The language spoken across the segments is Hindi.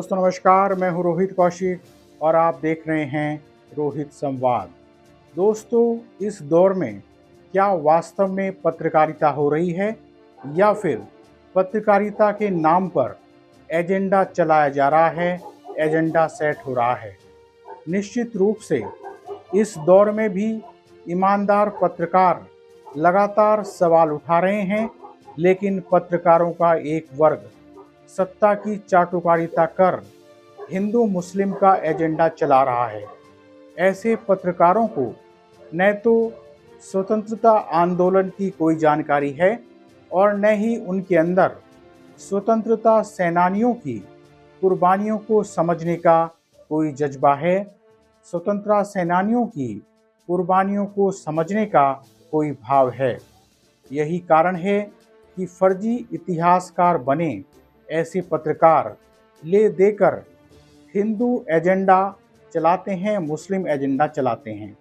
दोस्तों नमस्कार, मैं हूं रोहित कौशिक और आप देख रहे हैं रोहित संवाद। दोस्तों, इस दौर में क्या वास्तव में पत्रकारिता हो रही है या फिर पत्रकारिता के नाम पर एजेंडा चलाया जा रहा है, एजेंडा सेट हो रहा है। निश्चित रूप से इस दौर में भी ईमानदार पत्रकार लगातार सवाल उठा रहे हैं, लेकिन पत्रकारों का एक वर्ग सत्ता की चाटुकारिता कर हिंदू मुस्लिम का एजेंडा चला रहा है। ऐसे पत्रकारों को न तो स्वतंत्रता आंदोलन की कोई जानकारी है और न ही उनके अंदर स्वतंत्रता सेनानियों की कुर्बानियों को समझने का कोई जज्बा है, स्वतंत्रता सेनानियों की कुर्बानियों को समझने का कोई भाव है। यही कारण है कि फर्जी इतिहासकार बने ऐसे पत्रकार ले देकर हिंदू एजेंडा चलाते हैं, मुस्लिम एजेंडा चलाते हैं।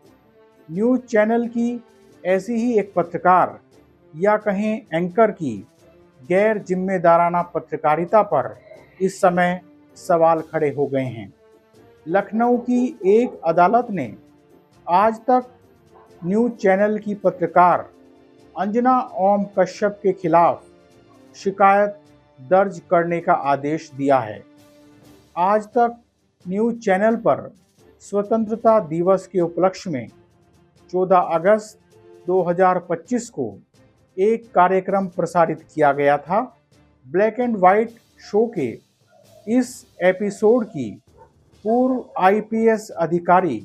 न्यूज़ चैनल की ऐसी ही एक पत्रकार या कहें एंकर की गैर जिम्मेदाराना पत्रकारिता पर इस समय सवाल खड़े हो गए हैं। लखनऊ की एक अदालत ने आज तक न्यूज़ चैनल की पत्रकार अंजना ओम कश्यप के खिलाफ शिकायत दर्ज करने का आदेश दिया है। आज तक न्यूज़ चैनल पर स्वतंत्रता दिवस के उपलक्ष्य में 14 अगस्त 2025 को एक कार्यक्रम प्रसारित किया गया था। ब्लैक एंड वाइट शो के इस एपिसोड की पूर्व आईपीएस अधिकारी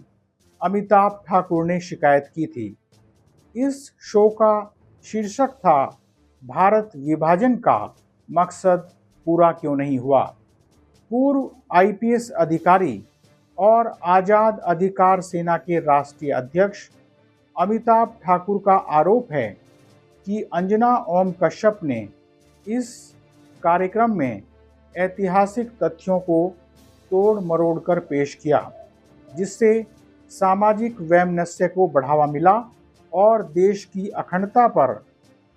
अमिताभ ठाकुर ने शिकायत की थी। इस शो का शीर्षक था भारत विभाजन का मकसद पूरा क्यों नहीं हुआ। पूर्व आईपीएस अधिकारी और आज़ाद अधिकार सेना के राष्ट्रीय अध्यक्ष अमिताभ ठाकुर का आरोप है कि अंजना ओम कश्यप ने इस कार्यक्रम में ऐतिहासिक तथ्यों को तोड़ मरोड़ कर पेश किया, जिससे सामाजिक वैमनस्य को बढ़ावा मिला और देश की अखंडता पर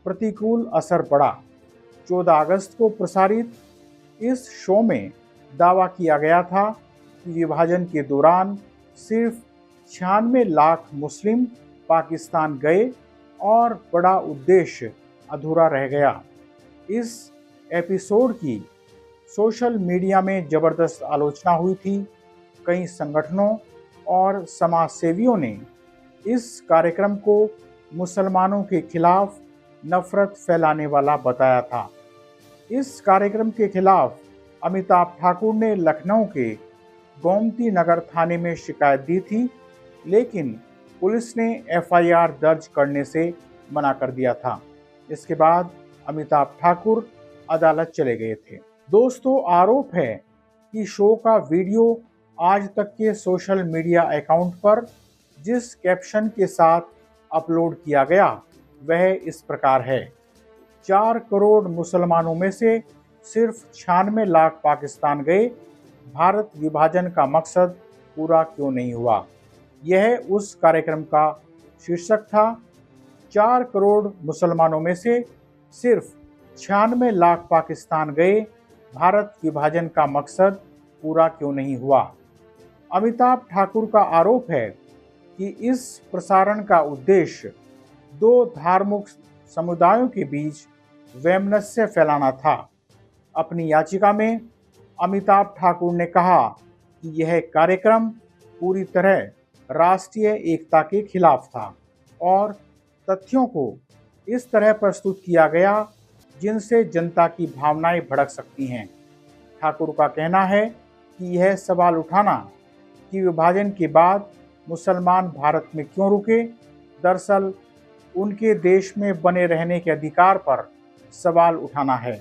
प्रतिकूल असर पड़ा। 14 अगस्त को प्रसारित इस शो में दावा किया गया था कि विभाजन के दौरान सिर्फ 96 लाख मुस्लिम पाकिस्तान गए और बड़ा उद्देश्य अधूरा रह गया। इस एपिसोड की सोशल मीडिया में ज़बरदस्त आलोचना हुई थी। कई संगठनों और समाज सेवियों ने इस कार्यक्रम को मुसलमानों के खिलाफ नफरत फैलाने वाला बताया था। इस कार्यक्रम के खिलाफ अमिताभ ठाकुर ने लखनऊ के गोमती नगर थाने में शिकायत दी थी, लेकिन पुलिस ने एफआईआर दर्ज करने से मना कर दिया था। इसके बाद अमिताभ ठाकुर अदालत चले गए थे। दोस्तों, आरोप है कि शो का वीडियो आज तक के सोशल मीडिया अकाउंट पर जिस कैप्शन के साथ अपलोड किया गया वह इस प्रकार है: 4 करोड़ मुसलमानों में से सिर्फ 96 लाख पाकिस्तान गए, भारत विभाजन का मकसद पूरा क्यों नहीं हुआ। यह उस कार्यक्रम का शीर्षक था। 4 करोड़ मुसलमानों में से सिर्फ 96 लाख पाकिस्तान गए, भारत विभाजन का मकसद पूरा क्यों नहीं हुआ। अमिताभ ठाकुर का आरोप है कि इस प्रसारण का उद्देश्य 2 धार्मिक समुदायों के बीच वैमनस्य फैलाना था। अपनी याचिका में अमिताभ ठाकुर ने कहा कि यह कार्यक्रम पूरी तरह राष्ट्रीय एकता के खिलाफ था और तथ्यों को इस तरह प्रस्तुत किया गया जिनसे जनता की भावनाएं भड़क सकती हैं। ठाकुर का कहना है कि यह सवाल उठाना कि विभाजन के बाद मुसलमान भारत में क्यों रुके, दरअसल उनके देश में बने रहने के अधिकार पर सवाल उठाना है।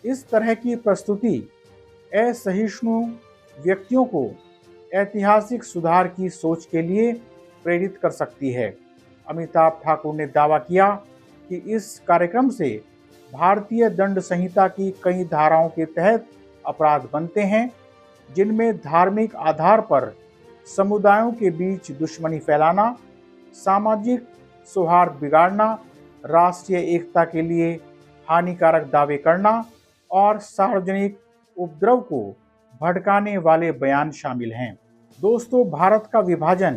इस तरह की प्रस्तुति असहिष्णु व्यक्तियों को ऐतिहासिक सुधार की सोच के लिए प्रेरित कर सकती है। अमिताभ ठाकुर ने दावा किया कि इस कार्यक्रम से भारतीय दंड संहिता की कई धाराओं के तहत अपराध बनते हैं, जिनमें धार्मिक आधार पर समुदायों के बीच दुश्मनी फैलाना, सामाजिक सौहार्द बिगाड़ना, राष्ट्रीय एकता के लिए हानिकारक दावे करना और सार्वजनिक उपद्रव को भड़काने वाले बयान शामिल हैं। दोस्तों, भारत का विभाजन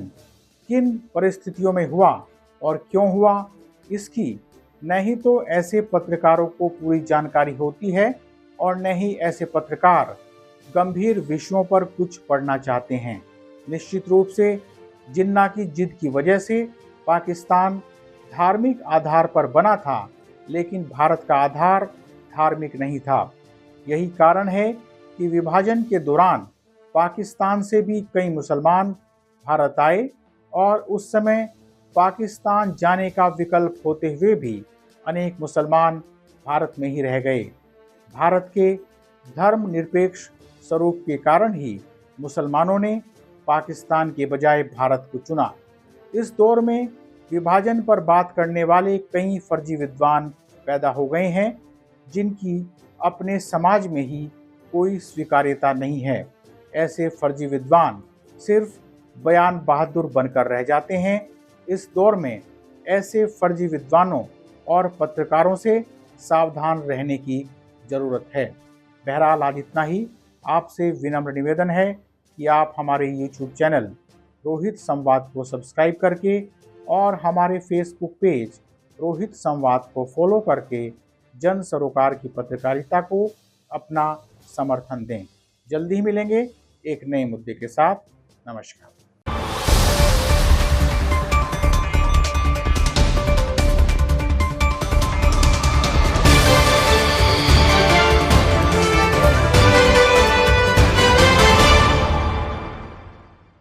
किन परिस्थितियों में हुआ और क्यों हुआ, इसकी न ही तो ऐसे पत्रकारों को पूरी जानकारी होती है और न ही ऐसे पत्रकार गंभीर विषयों पर कुछ पढ़ना चाहते हैं। निश्चित रूप से जिन्ना की जिद की वजह से पाकिस्तान धार्मिक आधार पर बना था, लेकिन भारत का आधार धार्मिक नहीं था। यही कारण है कि विभाजन के दौरान पाकिस्तान से भी कई मुसलमान भारत आए और उस समय पाकिस्तान जाने का विकल्प होते हुए भी अनेक मुसलमान भारत में ही रह गए। भारत के धर्मनिरपेक्ष स्वरूप के कारण ही मुसलमानों ने पाकिस्तान के बजाय भारत को चुना। इस दौर में विभाजन पर बात करने वाले कई फर्जी विद्वान पैदा हो गए हैं, जिनकी अपने समाज में ही कोई स्वीकार्यता नहीं है। ऐसे फर्जी विद्वान सिर्फ बयान बहादुर बनकर रह जाते हैं। इस दौर में ऐसे फर्जी विद्वानों और पत्रकारों से सावधान रहने की ज़रूरत है। बहरहाल आज इतना ही। आपसे विनम्र निवेदन है कि आप हमारे YouTube चैनल रोहित संवाद को सब्सक्राइब करके और हमारे फेसबुक पेज रोहित संवाद को फॉलो करके जन सरोकार की पत्रकारिता को अपना समर्थन दें। जल्दी ही मिलेंगे एक नए मुद्दे के साथ। नमस्कार।